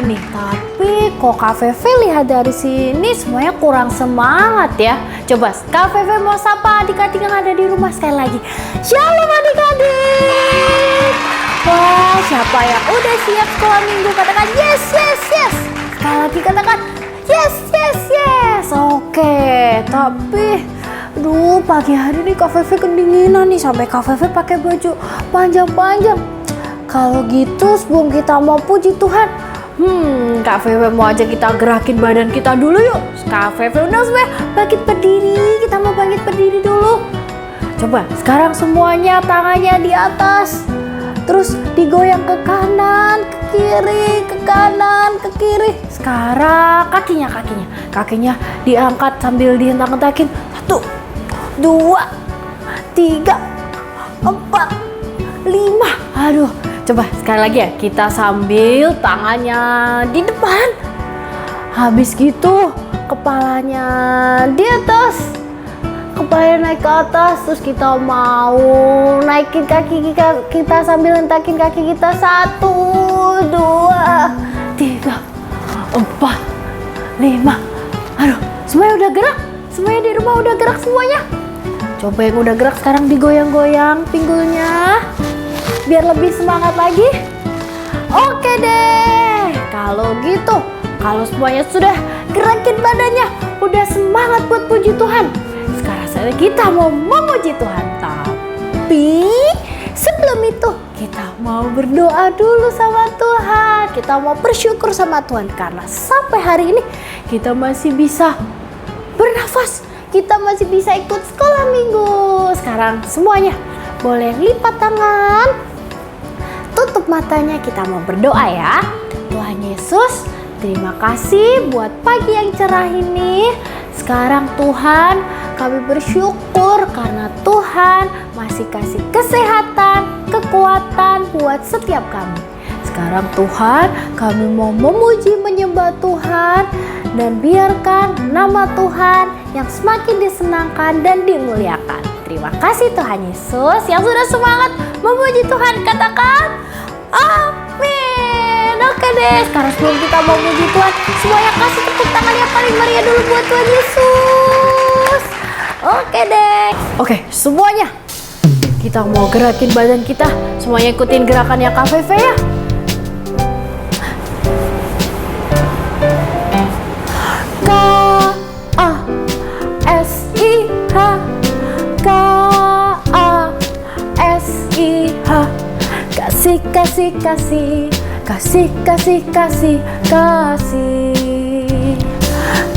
nih. Tapi kok Kak Feve lihat dari sini semuanya kurang semangat ya. Coba Kak Feve mau sapa adik-adik yang ada di rumah sekali lagi. Shalom adik-adik. Wah, siapa yang udah siap sekolah minggu? Katakan yes, yes, yes. Sekali lagi katakan yes, yes, yes. Oke, tapi pagi hari ini Kak Feve kedinginan nih, sampai Kak Feve pakai baju panjang-panjang. Kalau gitu sebelum kita mau puji Tuhan, Kak Feve mau aja kita gerakin badan kita dulu yuk. Kak Feve udah semua bangkit berdiri, kita mau bangkit berdiri dulu. Coba sekarang semuanya tangannya di atas, terus digoyang ke kanan, ke kiri, ke kanan, ke kiri. Sekarang kakinya diangkat sambil dihentak-hentakin. 1, 2, 3, 4, 5. Aduh, coba sekali lagi ya, kita sambil tangannya di depan. Habis gitu kepalanya di atas, kepalanya naik ke atas. Terus kita mau naikin kaki kita sambil hentakin kaki kita. 1, 2, 3, 4, 5. Aduh, semuanya udah gerak. Semuanya di rumah udah gerak semuanya. Coba yang udah gerak sekarang digoyang-goyang pinggulnya biar lebih semangat lagi. Oke deh, kalau gitu, kalau semuanya sudah gerakin badannya, udah semangat buat puji Tuhan, sekarang saatnya kita mau memuji Tuhan. Tapi sebelum itu kita mau berdoa dulu sama Tuhan. Kita mau bersyukur sama Tuhan karena sampai hari ini kita masih bisa bernafas, kita masih bisa ikut sekolah minggu. Sekarang semuanya boleh lipat tangan, tutup matanya, kita mau berdoa ya. Tuhan Yesus, terima kasih buat pagi yang cerah ini. Sekarang Tuhan, kami bersyukur karena Tuhan masih kasih kesehatan, kekuatan buat setiap kami. Sekarang Tuhan, kami mau memuji menyembah Tuhan dan biarkan nama Tuhan yang semakin disenangkan dan dimuliakan. Terima kasih Tuhan Yesus yang sudah semangat memuji Tuhan. Katakan amin. Oke deh, sekarang sebelum kita mau memuji Tuhan, semuanya kasih tepuk tangan yang paling meriah dulu buat Tuhan Yesus. Oke deh. Oke, semuanya kita mau gerakin badan kita. Semuanya ikutin gerakannya Kak Feve ya. Kasih, kasih, kasih, kasih, kasih, kasih, kasih.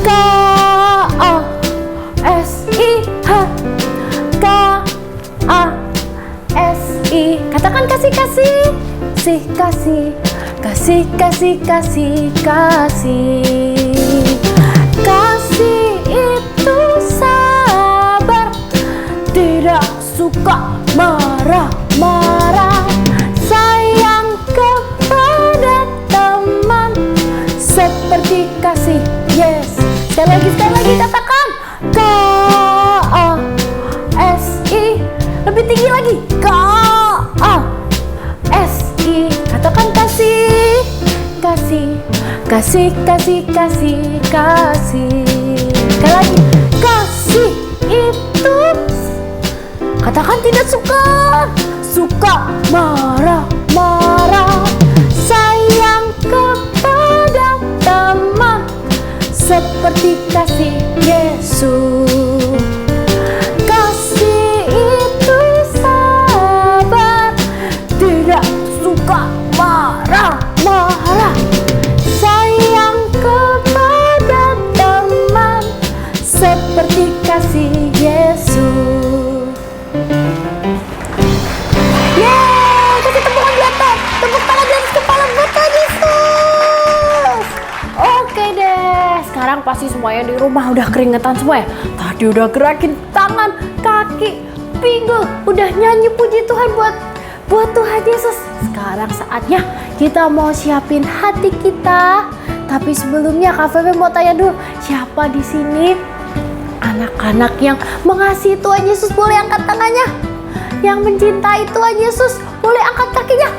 K-A-S-I-H, K-A-S-I. Katakan kasih, kasih, kasih, kasih, kasih, kasih, kasih, kasih. Kasih itu sabar, tidak suka marah-marah. Sayang kepada teman seperti kasih. Yes. Sekali lagi katakan K-A-S-I. Lebih tinggi lagi. K-A-S-I. Katakan kasih, kasih, kasih, kasih, kasih, kasih. Sekali lagi. Kasih itu, katakan tidak suka marah-marah. Sayang kepada teman seperti kasih Yesus. Kasih itu sabar, tidak suka marah-marah. Sayang kepada teman seperti kasih Yesus. Kasih tepukan di atas, tepuk tangan di atas kepala buat Tuhan Yesus. Oke deh, sekarang pasti semuanya di rumah udah keringetan semua ya. Tadi udah gerakin tangan, kaki, pinggul, udah nyanyi puji Tuhan buat Tuhan Yesus. Sekarang saatnya kita mau siapin hati kita. Tapi sebelumnya Kak Feve mau tanya dulu, siapa di sini anak-anak yang mengasihi Tuhan Yesus? Boleh angkat tangannya. Yang mencintai Tuhan Yesus boleh angkat kakinya.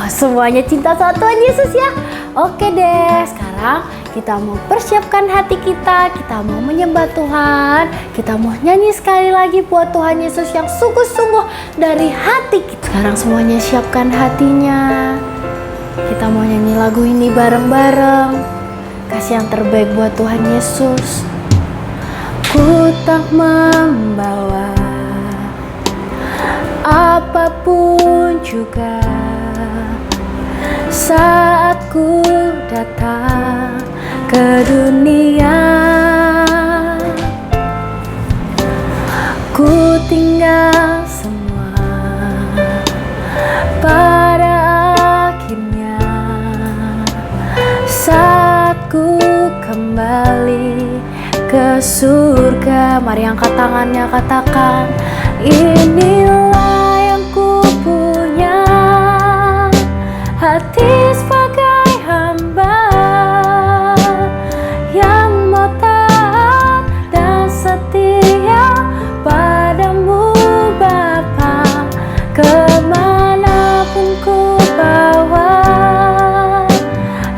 Semuanya cinta sama Tuhan Yesus ya. Oke deh, sekarang kita mau persiapkan hati kita mau menyembah Tuhan, kita mau nyanyi sekali lagi buat Tuhan Yesus yang sungguh-sungguh dari hati kita. Sekarang semuanya siapkan hatinya. Kita mau nyanyi lagu ini bareng-bareng. Kasih yang terbaik buat Tuhan Yesus. Ku tak membawa apapun juga saat ku datang ke dunia. Ku tinggal semua pada akhirnya saat ku kembali ke surga. Mari angkat tangannya, katakan, inilah yang ku punya, hati sebagai hamba yang mau taat dan setia padamu Bapa. Kemanapun ku bawa,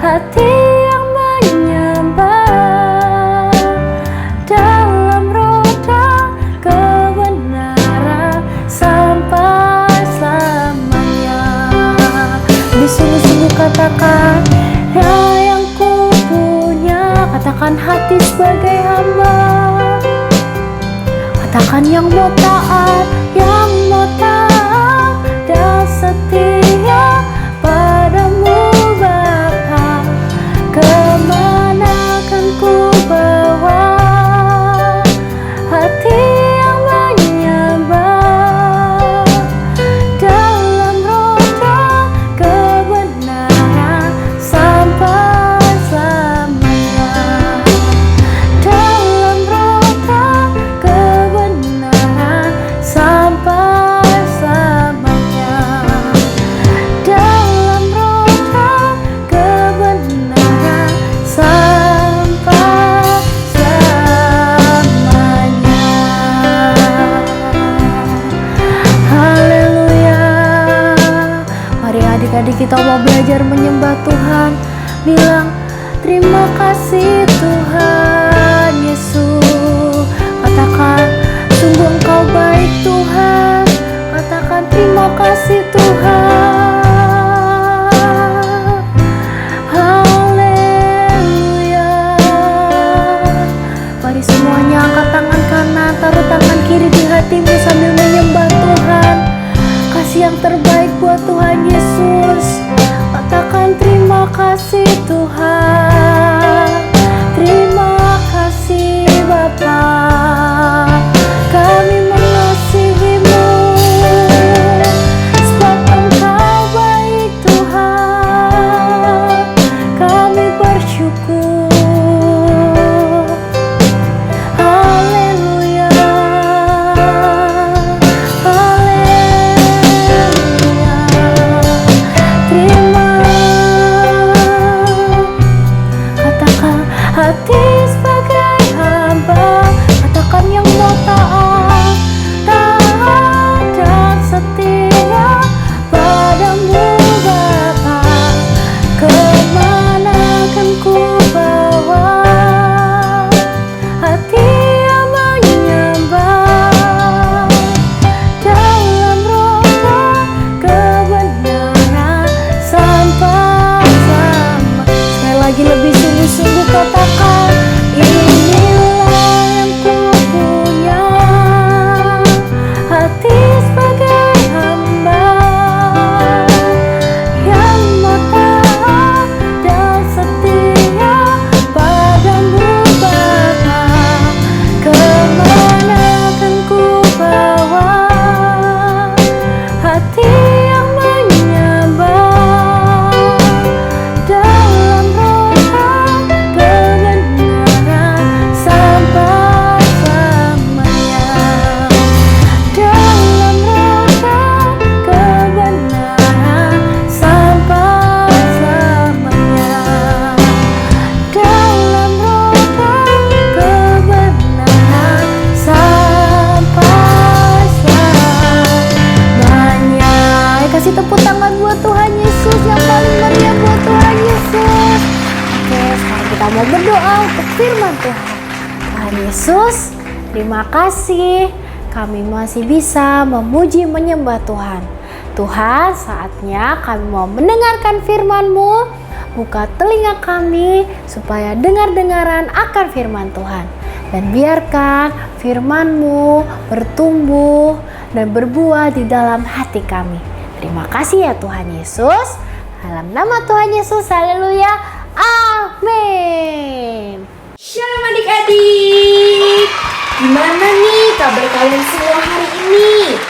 hati yang menyembah dalam roda kebenaran sampai selamanya. Sungguh-sungguh katakan, ya yang ku punya, katakan hati sebagai hamba, katakan yang mau taat dan setia padamu Bapa. Kemana kan ku bawa, hati yang menyembah dalam roda kebenaran sampai selamanya. Dalam roda kebenaran sampai selamanya. Dalam roda kebenaran sampai selamanya. Haleluya. Mari adik-adik kita mau belajar menyembah Tuhan. Bilang, terima kasih Tuhan Yesus. Katakan, sungguh Engkau baik Tuhan. Katakan, terima kasih Tuhan. Haleluya. Mari semuanya angkat tangan kanan, taruh tangan kiri di hatimu sambil menyembah Tuhan. Kasih yang terbaik buat Tuhan Yesus. Katakan, terima kasih Tuhan. Terima kasih Bapa. Kami mengasihi-Mu sebab Engkau baik Tuhan. Kami bersyukur. Haleluya. Haleluya. Terima mau berdoa untuk firman Tuhan. Tuhan Yesus, terima kasih kami masih bisa memuji menyembah Tuhan. Tuhan, saatnya kami mau mendengarkan firman-Mu. Buka telinga kami supaya dengar-dengaran akan firman Tuhan. Dan biarkan firman-Mu bertumbuh dan berbuah di dalam hati kami. Terima kasih ya Tuhan Yesus. Dalam nama Tuhan Yesus, haleluya, amin. Shalom adik-adik. Gimana nih kabar kalian semua hari ini?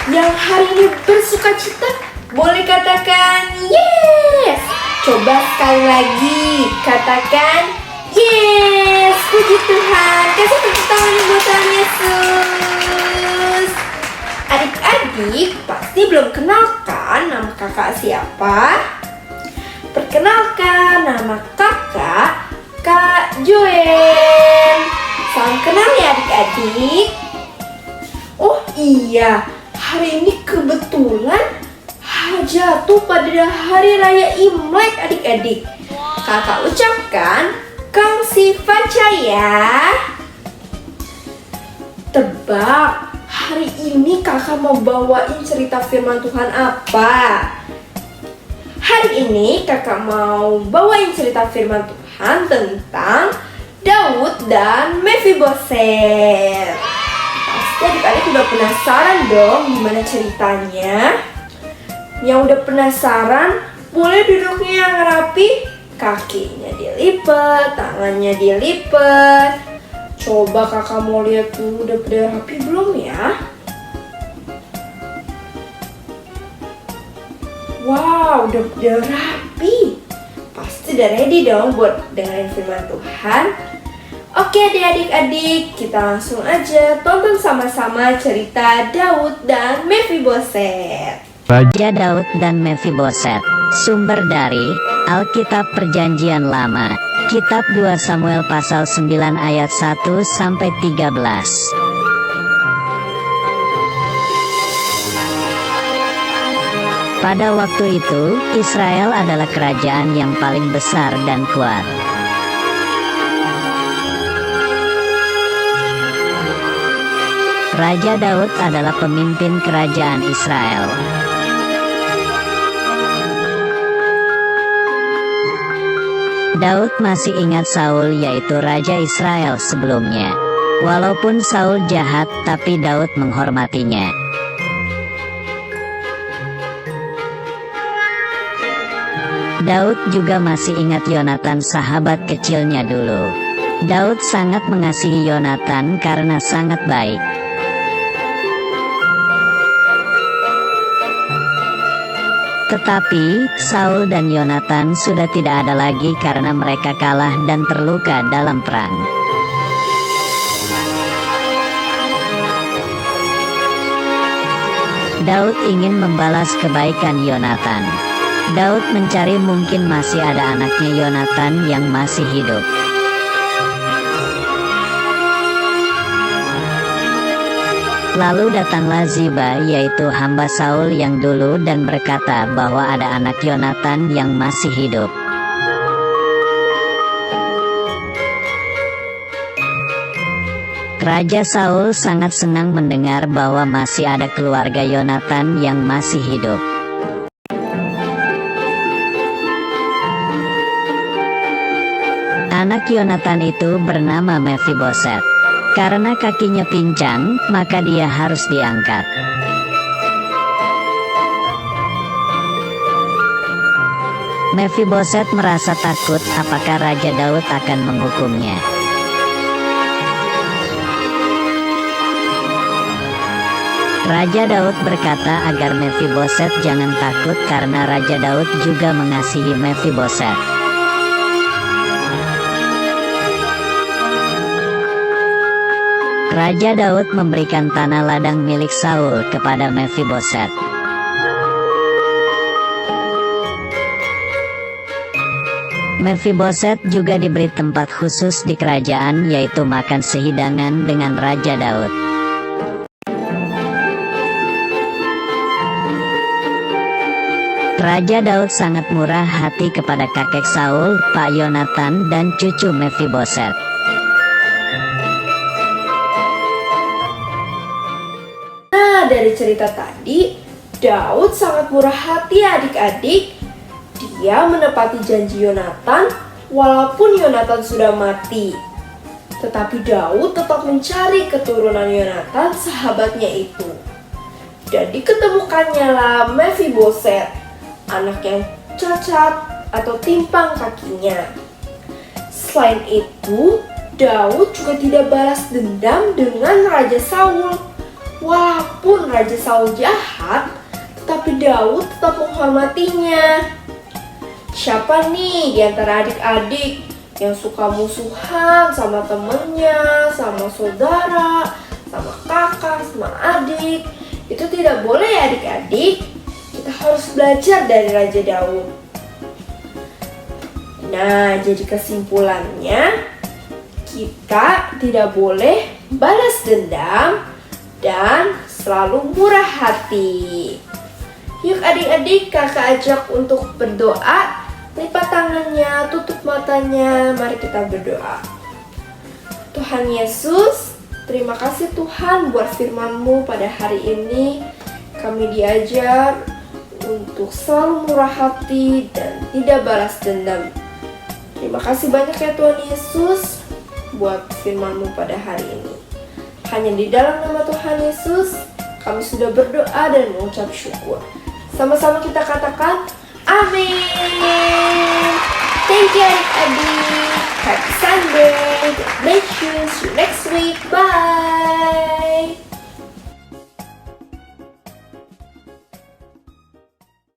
Yang hari ini bersuka cita, boleh katakan yes. Coba sekali lagi, katakan yes. Puji Tuhan. Kasih tepuk tangan buat Tuhan Yesus. Adik-adik pasti belum kenal kan nama kakak siapa? Perkenalkan, nama kakak Kak Joen. Salam kenal ya adik-adik. Oh iya, hari ini kebetulan jatuh pada hari raya Imlek adik-adik. Kakak ucapkan Kang Sifaca ya. Tebak, hari ini kakak mau bawain cerita firman Tuhan apa? Hari ini kakak mau bawain cerita firman Tuhan tentang Daud dan Mephiboset. Pasti adik-adik udah penasaran dong gimana ceritanya. Yang udah penasaran, boleh duduknya yang rapi, kakinya dilipat, tangannya dilipat. Coba kakak mau lihat dulu udah pada rapi belum ya? Wow, udah rapi. Pasti udah ready dong buat dengerin firman Tuhan. Oke deh adik-adik, kita langsung aja tonton sama-sama cerita Daud dan Mephiboset. Raja Daud dan Mephiboset. Sumber dari Alkitab Perjanjian Lama, Kitab 2 Samuel pasal 9 ayat 1 sampai 13. Pada waktu itu, Israel adalah kerajaan yang paling besar dan kuat. Raja Daud adalah pemimpin kerajaan Israel. Daud masih ingat Saul, yaitu raja Israel sebelumnya. Walaupun Saul jahat, tapi Daud menghormatinya. Daud juga masih ingat Yonatan, sahabat kecilnya dulu. Daud sangat mengasihi Yonatan karena sangat baik. Tetapi Saul dan Yonatan sudah tidak ada lagi karena mereka kalah dan terluka dalam perang. Daud ingin membalas kebaikan Yonatan. Daud mencari mungkin masih ada anaknya Yonatan yang masih hidup. Lalu datanglah Ziba, yaitu hamba Saul yang dulu, dan berkata bahwa ada anak Yonatan yang masih hidup. Raja Saul sangat senang mendengar bahwa masih ada keluarga Yonatan yang masih hidup. Anak Yonatan itu bernama Mephiboset. Karena kakinya pincang, maka dia harus diangkat. Mephiboset merasa takut apakah Raja Daud akan menghukumnya. Raja Daud berkata agar Mephiboset jangan takut karena Raja Daud juga mengasihi Mephiboset. Raja Daud memberikan tanah ladang milik Saul kepada Mephiboset. Mephiboset juga diberi tempat khusus di kerajaan, yaitu makan sehidangan dengan Raja Daud. Raja Daud sangat murah hati kepada kakek Saul, Pak Yonatan, dan cucu Mephiboset. Nah, dari cerita tadi, Daud sangat murah hati adik-adik. Dia menepati janji Yonatan walaupun Yonatan sudah mati. Tetapi Daud tetap mencari keturunan Yonatan, sahabatnya itu. Dan diketemukannya lah Mephiboset, anak yang cacat atau timpang kakinya. Selain itu, Daud juga tidak balas dendam dengan Raja Saul. Walaupun Raja Saul jahat, tetapi Daud tetap menghormatinya. Siapa nih di antara adik-adik yang suka musuhan sama temennya, sama saudara, sama kakak, sama adik? Itu tidak boleh ya adik-adik. Kita harus belajar dari Raja Daud. Nah, jadi kesimpulannya, kita tidak boleh balas dendam dan selalu murah hati. Yuk adik-adik, kakak ajak untuk berdoa. Lipat tangannya, tutup matanya, mari kita berdoa. Tuhan Yesus, terima kasih Tuhan buat firman-Mu pada hari ini. Kami diajar untuk selalu murah hati dan tidak balas dendam. Terima kasih banyak ya Tuhan Yesus buat firman-Mu pada hari ini. Hanya di dalam nama Tuhan Yesus, kami sudah berdoa dan mengucap syukur. Sama-sama kita katakan, amin. Thank you adik-adik. Happy Sunday. God bless you. See you next week. Bye.